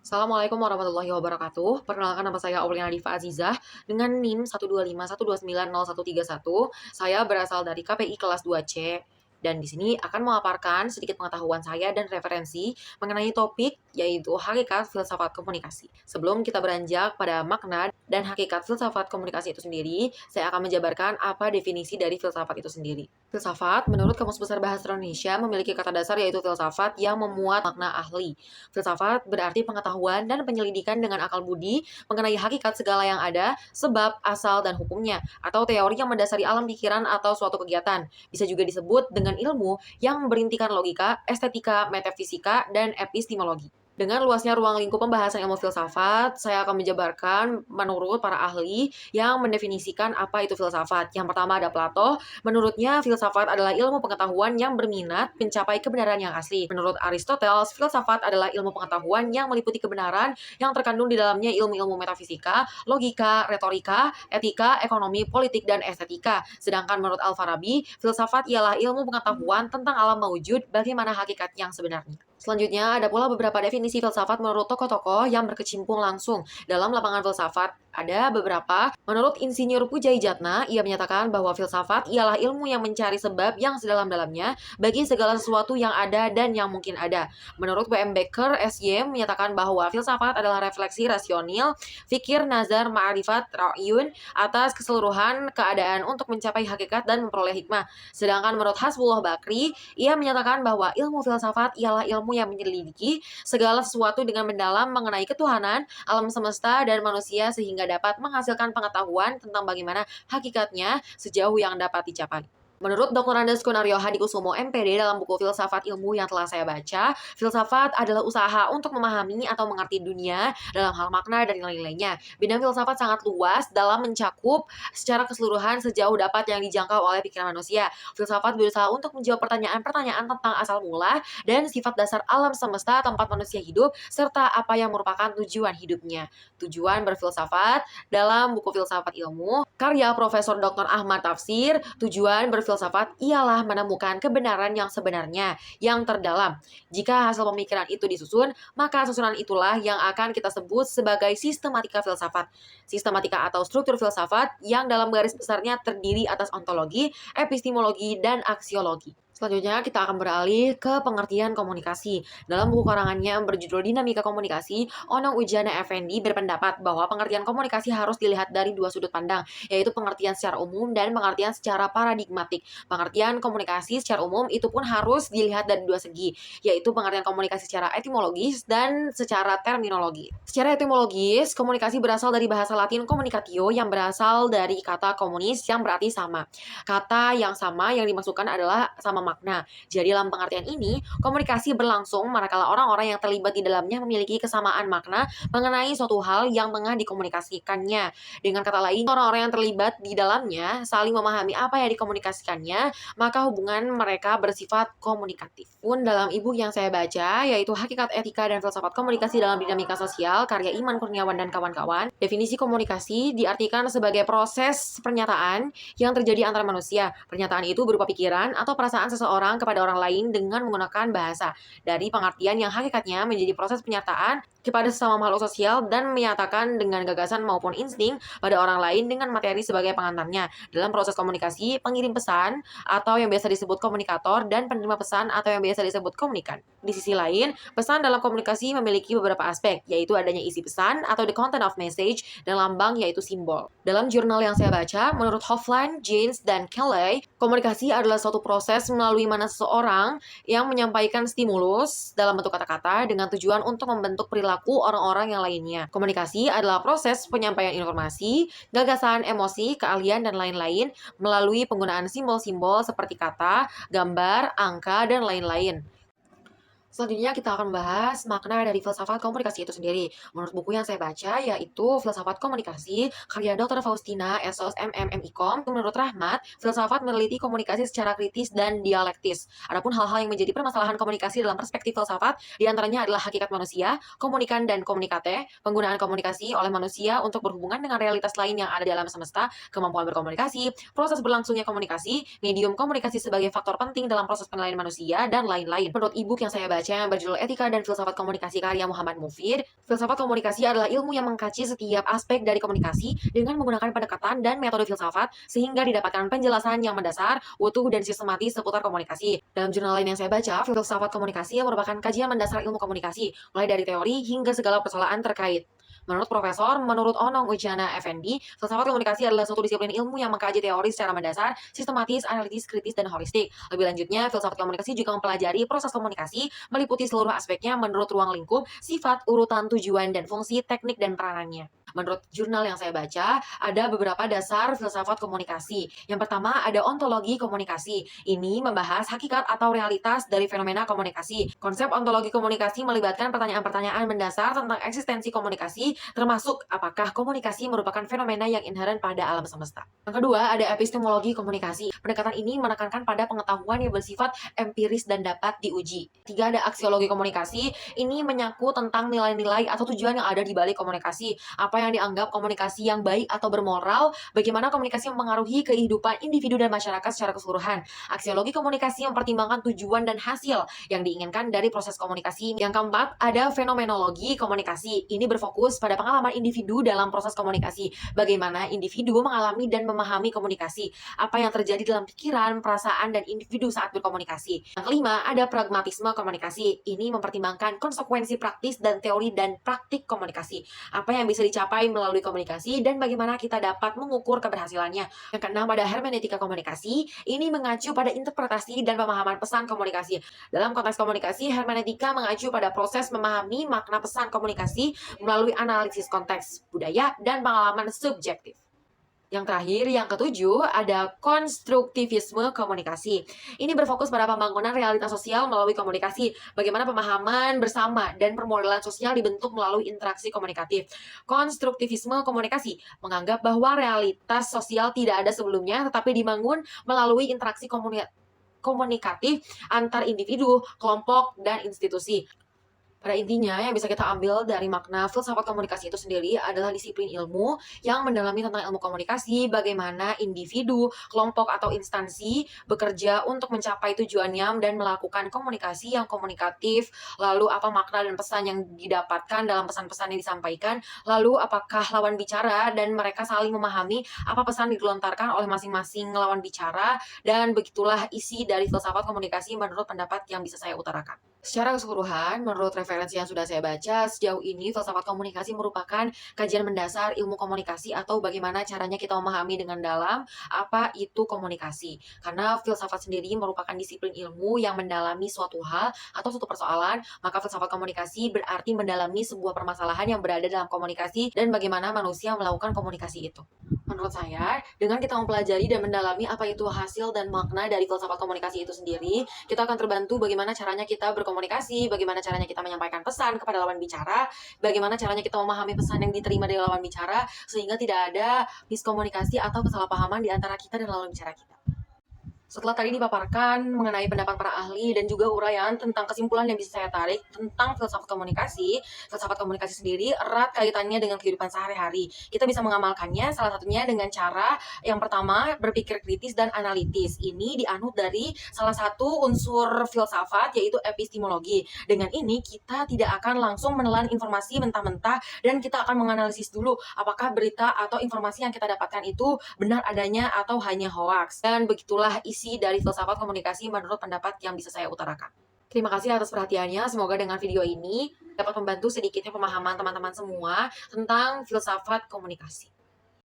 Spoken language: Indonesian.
Assalamualaikum warahmatullahi wabarakatuh. Perkenalkan, nama saya Auliana Diva Azizah dengan NIM 12512901131. Saya berasal dari KPI kelas 2C dan di sini akan memaparkan sedikit pengetahuan saya dan referensi mengenai topik yaitu hakikat filsafat komunikasi. Sebelum kita beranjak pada makna dan hakikat filsafat komunikasi itu sendiri, saya akan menjabarkan apa definisi dari filsafat itu sendiri. Filsafat, menurut Kamus Besar Bahasa Indonesia, memiliki kata dasar yaitu filsafat yang memuat makna ahli. Filsafat berarti pengetahuan dan penyelidikan dengan akal budi mengenai hakikat segala yang ada, sebab, asal, dan hukumnya, atau teori yang mendasari alam pikiran atau suatu kegiatan. Bisa juga disebut dengan ilmu yang berintikan logika, estetika, metafisika, dan epistemologi. Dengan luasnya ruang lingkup pembahasan ilmu filsafat, saya akan menjabarkan menurut para ahli yang mendefinisikan apa itu filsafat. Yang pertama ada Plato. Menurutnya, filsafat adalah ilmu pengetahuan yang berminat mencapai kebenaran yang asli. Menurut Aristoteles, filsafat adalah ilmu pengetahuan yang meliputi kebenaran yang terkandung di dalamnya ilmu-ilmu metafisika, logika, retorika, etika, ekonomi, politik, dan estetika. Sedangkan menurut Al-Farabi, filsafat ialah ilmu pengetahuan tentang alam mewujud, bagaimana hakikat yang sebenarnya. Selanjutnya, ada pula beberapa definisi filsafat menurut tokoh-tokoh yang berkecimpung langsung dalam lapangan filsafat. Ada beberapa. Menurut Insinyur Pujai-Jatna, ia menyatakan bahwa filsafat ialah ilmu yang mencari sebab yang sedalam-dalamnya bagi segala sesuatu yang ada dan yang mungkin ada. Menurut W.M. Becker, S.Y. menyatakan bahwa filsafat adalah refleksi rasional, fikir, nazar, ma'rifat, ra'yun atas keseluruhan keadaan untuk mencapai hakikat dan memperoleh hikmah. Sedangkan menurut Hasbullah Bakri, ia menyatakan bahwa ilmu filsafat ialah ilmu yang menyelidiki segala sesuatu dengan mendalam mengenai ketuhanan, alam semesta, dan manusia sehingga dapat menghasilkan pengetahuan tentang bagaimana hakikatnya sejauh yang dapat dicapai. Menurut Dr. Andes Kunario Hadikusumo MPD dalam buku Filsafat Ilmu yang telah saya baca, filsafat adalah usaha untuk memahami atau mengerti dunia dalam hal makna dan nilai-nilainya. Bidang filsafat sangat luas dalam mencakup secara keseluruhan sejauh dapat yang dijangkau oleh pikiran manusia. Filsafat berusaha untuk menjawab pertanyaan-pertanyaan tentang asal mula dan sifat dasar alam semesta tempat manusia hidup, serta apa yang merupakan tujuan hidupnya. Tujuan berfilsafat dalam buku Filsafat Ilmu, karya Profesor Dr. Ahmad Tafsir, tujuan berfilsafat ialah menemukan kebenaran yang sebenarnya, yang terdalam. Jika hasil pemikiran itu disusun, maka susunan itulah yang akan kita sebut sebagai sistematika filsafat. Sistematika atau struktur filsafat yang dalam garis besarnya terdiri atas ontologi, epistemologi, dan aksiologi. Selanjutnya kita akan beralih ke pengertian komunikasi. Dalam buku karangannya yang berjudul Dinamika Komunikasi, Onong Ujana Effendi berpendapat bahwa pengertian komunikasi harus dilihat dari dua sudut pandang, yaitu pengertian secara umum dan pengertian secara paradigmatik. Pengertian komunikasi secara umum itu pun harus dilihat dari dua segi, yaitu pengertian komunikasi secara etimologis dan secara terminologi. Secara etimologis, komunikasi berasal dari bahasa Latin communicatio yang berasal dari kata komunis yang berarti sama. Kata yang sama yang dimaksudkan adalah sama makna. Jadi dalam pengertian ini, komunikasi berlangsung manakala orang-orang yang terlibat di dalamnya memiliki kesamaan makna mengenai suatu hal yang tengah dikomunikasikannya. Dengan kata lain, orang-orang yang terlibat di dalamnya saling memahami apa yang dikomunikasikannya, maka hubungan mereka bersifat komunikatif. Pun dalam e-book yang saya baca, yaitu Hakikat Etika dan Filsafat Komunikasi dalam Dinamika Sosial, karya Iman Kurniawan dan kawan-kawan, definisi komunikasi diartikan sebagai proses pernyataan yang terjadi antara manusia. Pernyataan itu berupa pikiran atau perasaan seseorang kepada orang lain dengan menggunakan bahasa. Dari pengertian yang hakikatnya menjadi proses pernyataan kepada sesama makhluk sosial dan menyatakan dengan gagasan maupun insting pada orang lain dengan materi sebagai pengantarnya. Dalam proses komunikasi, pengirim pesan atau yang biasa disebut komunikator dan penerima pesan atau yang biasa disebut komunikan. Di sisi lain, pesan dalam komunikasi memiliki beberapa aspek, yaitu adanya isi pesan atau the content of message dan lambang yaitu simbol. Dalam jurnal yang saya baca, menurut Hofland, James, dan Kelly, komunikasi adalah suatu proses melalui mana seseorang yang menyampaikan stimulus dalam bentuk kata-kata dengan tujuan untuk membentuk perilaku orang-orang yang lainnya. Komunikasi adalah proses penyampaian informasi, gagasan, emosi, keahlian, dan lain-lain melalui penggunaan simbol-simbol seperti kata, gambar, angka, dan lain-lain. Selanjutnya kita akan membahas makna dari filsafat komunikasi itu sendiri. Menurut buku yang saya baca yaitu Filsafat Komunikasi karya Dr. Faustina Esos MMMIKOM. Menurut Rahmat, filsafat meneliti komunikasi secara kritis dan dialektis. Adapun hal-hal yang menjadi permasalahan komunikasi dalam perspektif filsafat diantaranya adalah hakikat manusia, komunikan dan komunikate, penggunaan komunikasi oleh manusia untuk berhubungan dengan realitas lain yang ada di alam semesta, kemampuan berkomunikasi, proses berlangsungnya komunikasi, medium komunikasi sebagai faktor penting dalam proses penilaian manusia, dan lain-lain. Menurut e-book yang saya baca baca yang berjudul Etika dan Filsafat Komunikasi karya Muhammad Mufid. Filsafat komunikasi adalah ilmu yang mengkaji setiap aspek dari komunikasi dengan menggunakan pendekatan dan metode filsafat sehingga didapatkan penjelasan yang mendasar, utuh, dan sistematis seputar komunikasi. Dalam jurnal lain yang saya baca, filsafat komunikasi merupakan kajian mendasar ilmu komunikasi, mulai dari teori hingga segala persoalan terkait. Menurut Onong Ujana Effendi, filsafat komunikasi adalah suatu disiplin ilmu yang mengkaji teori secara mendasar, sistematis, analitis, kritis, dan holistik. Lebih lanjutnya, filsafat komunikasi juga mempelajari proses komunikasi, meliputi seluruh aspeknya menurut ruang lingkup, sifat, urutan, tujuan, dan fungsi, teknik, dan peranannya. Menurut jurnal yang saya baca, ada beberapa dasar filsafat komunikasi. Yang pertama ada ontologi komunikasi. Ini membahas hakikat atau realitas dari fenomena komunikasi. Konsep ontologi komunikasi melibatkan pertanyaan-pertanyaan mendasar tentang eksistensi komunikasi, termasuk apakah komunikasi merupakan fenomena yang inheren pada alam semesta. Yang kedua ada epistemologi komunikasi. Pendekatan ini menekankan pada pengetahuan yang bersifat empiris dan dapat diuji. Tiga ada aksiologi komunikasi. Ini menyangkut tentang nilai-nilai atau tujuan yang ada di balik komunikasi. Apa yang dianggap komunikasi yang baik atau bermoral, bagaimana komunikasi mempengaruhi kehidupan individu dan masyarakat secara keseluruhan. Aksiologi komunikasi mempertimbangkan tujuan dan hasil yang diinginkan dari proses komunikasi. Yang keempat, ada fenomenologi komunikasi. Ini berfokus pada pengalaman individu dalam proses komunikasi. Bagaimana individu mengalami dan memahami komunikasi. Apa yang terjadi dalam pikiran, perasaan, dan individu saat berkomunikasi. Yang kelima, ada pragmatisme komunikasi. Ini mempertimbangkan konsekuensi praktis dan teori dan praktik komunikasi. Apa yang bisa dicapai melalui komunikasi dan bagaimana kita dapat mengukur keberhasilannya. Yang keenam ada hermeneutika komunikasi. Ini mengacu pada interpretasi dan pemahaman pesan komunikasi. Dalam konteks komunikasi, hermeneutika mengacu pada proses memahami makna pesan komunikasi melalui analisis konteks, budaya, dan pengalaman subjektif. Yang terakhir, yang ketujuh, ada konstruktivisme komunikasi. Ini berfokus pada pembangunan realitas sosial melalui komunikasi, bagaimana pemahaman bersama dan permodelan sosial dibentuk melalui interaksi komunikatif. Konstruktivisme komunikasi menganggap bahwa realitas sosial tidak ada sebelumnya, tetapi dibangun melalui interaksi komunikatif antar individu, kelompok, dan institusi. Pada intinya, yang bisa kita ambil dari makna filsafat komunikasi itu sendiri adalah disiplin ilmu yang mendalami tentang ilmu komunikasi, bagaimana individu, kelompok, atau instansi bekerja untuk mencapai tujuannya dan melakukan komunikasi yang komunikatif, lalu apa makna dan pesan yang didapatkan dalam pesan-pesan yang disampaikan, lalu apakah lawan bicara dan mereka saling memahami apa pesan dilontarkan oleh masing-masing lawan bicara, dan begitulah isi dari filsafat komunikasi menurut pendapat yang bisa saya utarakan. Secara keseluruhan, menurut referensi yang sudah saya baca, sejauh ini filsafat komunikasi merupakan kajian mendasar ilmu komunikasi atau bagaimana caranya kita memahami dengan dalam apa itu komunikasi. Karena filsafat sendiri merupakan disiplin ilmu yang mendalami suatu hal atau suatu persoalan, maka filsafat komunikasi berarti mendalami sebuah permasalahan yang berada dalam komunikasi dan bagaimana manusia melakukan komunikasi itu. Menurut saya, dengan kita mempelajari dan mendalami apa itu hasil dan makna dari filsafat komunikasi itu sendiri, kita akan terbantu bagaimana caranya kita berkomunikasi, bagaimana caranya kita menyampaikan pesan kepada lawan bicara, bagaimana caranya kita memahami pesan yang diterima dari lawan bicara, sehingga tidak ada miskomunikasi atau kesalahpahaman di antara kita dan lawan bicara kita. Setelah tadi dipaparkan mengenai pendapat para ahli dan juga uraian tentang kesimpulan yang bisa saya tarik tentang filsafat komunikasi sendiri erat kaitannya dengan kehidupan sehari-hari. Kita bisa mengamalkannya salah satunya dengan cara yang pertama berpikir kritis dan analitis. Ini dianut dari salah satu unsur filsafat yaitu epistemologi. Dengan ini kita tidak akan langsung menelan informasi mentah-mentah dan kita akan menganalisis dulu apakah berita atau informasi yang kita dapatkan itu benar adanya atau hanya hoaks. Dan begitulah isi dari filsafat komunikasi menurut pendapat yang bisa saya utarakan. Terima kasih atas perhatiannya. Semoga dengan video ini dapat membantu sedikitnya pemahaman teman-teman semua tentang filsafat komunikasi.